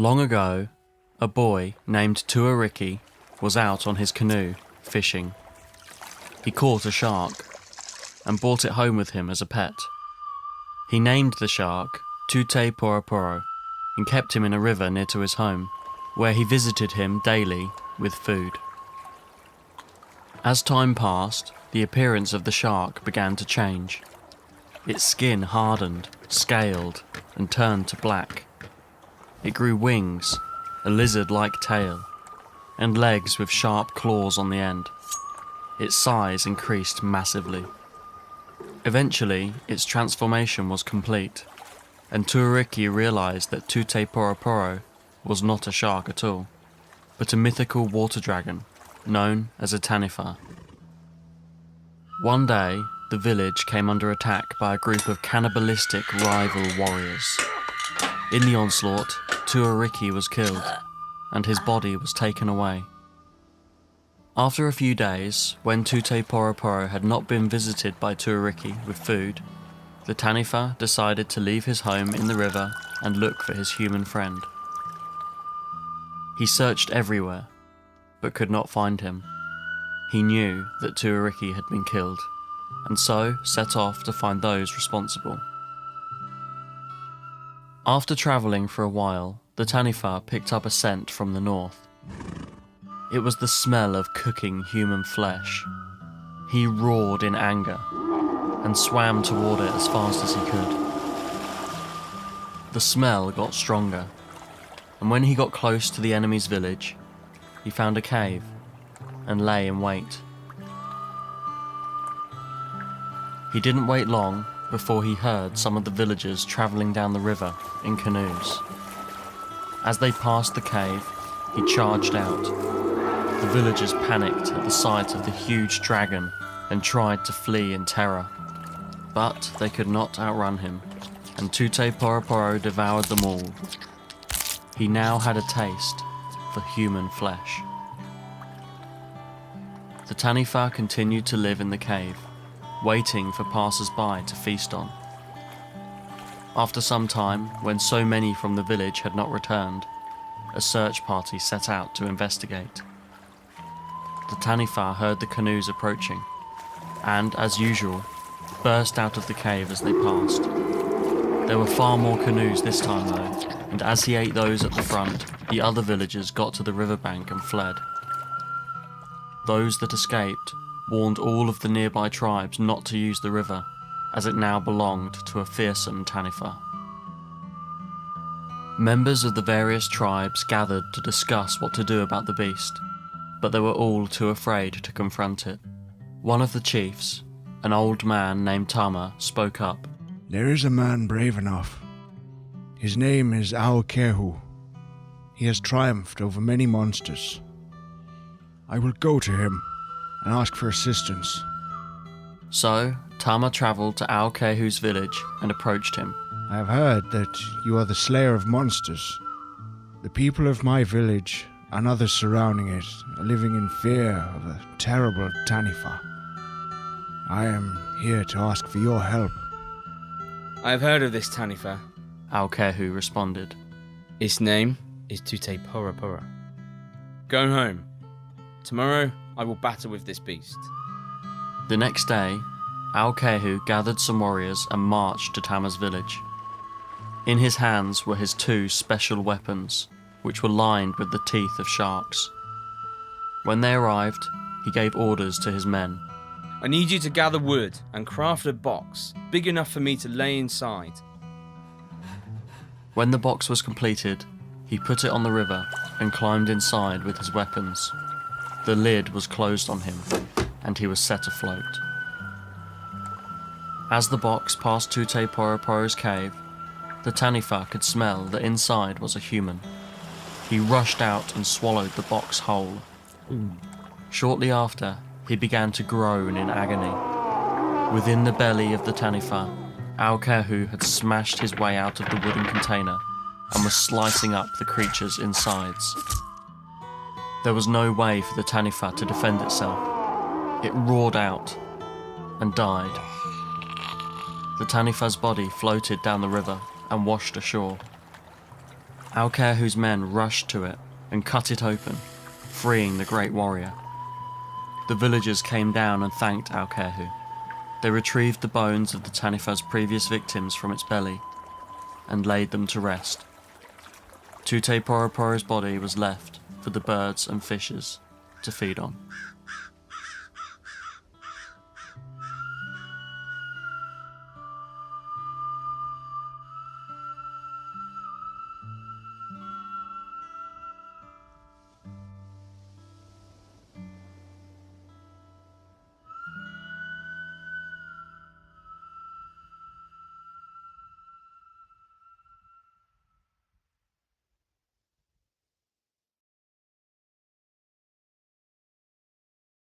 Long ago, a boy named Tuariki was out on his canoe fishing. He caught a shark and brought it home with him as a pet. He named the shark Tutae-Poroporo and kept him in a river near to his home, where he visited him daily with food. As time passed, the appearance of the shark began to change. Its skin hardened, scaled, and turned to black. It grew wings, a lizard-like tail, and legs with sharp claws on the end. Its size increased massively. Eventually, its transformation was complete, and Tuariki realized that Tutae-Poroporo was not a shark at all, but a mythical water dragon known as a Taniwha. One day, the village came under attack by a group of cannibalistic rival warriors. In the onslaught, Tuariki was killed, and his body was taken away. After a few days, when Tutae-Poroporo had not been visited by Tuariki with food, the Taniwha decided to leave his home in the river and look for his human friend. He searched everywhere, but could not find him. He knew that Tuariki had been killed, and so set off to find those responsible. After travelling for a while, the Taniwha picked up a scent from the north. It was the smell of cooking human flesh. He roared in anger and swam toward it as fast as he could. The smell got stronger, and when he got close to the enemy's village, he found a cave and lay in wait. He didn't wait long before he heard some of the villagers travelling down the river in canoes. As they passed the cave, he charged out. The villagers panicked at the sight of the huge dragon and tried to flee in terror. But they could not outrun him, and Tutae-Poroporo devoured them all. He now had a taste for human flesh. The Taniwha continued to live in the cave, waiting for passers-by to feast on. After some time, when so many from the village had not returned, a search party set out to investigate. The Taniwha heard the canoes approaching, and, as usual, burst out of the cave as they passed. There were far more canoes this time though, and as he ate those at the front, the other villagers got to the riverbank and fled. Those that escaped warned all of the nearby tribes not to use the river, as it now belonged to a fearsome Taniwha. Members of the various tribes gathered to discuss what to do about the beast, but they were all too afraid to confront it. One of the chiefs, an old man named Tama, spoke up. There is a man brave enough. His name is Ao-Kehu. He has triumphed over many monsters. I will go to him and ask for assistance. So, Tama travelled to Ao-Kehu's village and approached him. I have heard that you are the slayer of monsters. The people of my village and others surrounding it are living in fear of a terrible Taniwha. I am here to ask for your help. I have heard of this Taniwha, Ao-Kehu responded. Its name is Tutae-Poroporo. Go home. Tomorrow I will battle with this beast. The next day, Ao-Kehu gathered some warriors and marched to Tama's village. In his hands were his two special weapons, which were lined with the teeth of sharks. When they arrived, he gave orders to his men. I need you to gather wood and craft a box big enough for me to lay inside. When the box was completed, he put it on the river and climbed inside with his weapons. The lid was closed on him, and he was set afloat. As the box passed Tutae-Poroporo's cave, the Taniwha could smell that inside was a human. He rushed out and swallowed the box whole. Shortly after, he began to groan in agony. Within the belly of the Taniwha, Ao-Kehu had smashed his way out of the wooden container and was slicing up the creature's insides. There was no way for the Taniwha to defend itself. It roared out and died. The Taniwha's body floated down the river and washed ashore. Ao-Kehu's men rushed to it and cut it open, freeing the great warrior. The villagers came down and thanked Ao-Kehu. They retrieved the bones of the Taniwha's previous victims from its belly and laid them to rest. Tutae-Poroporo's body was left for the birds and fishes to feed on.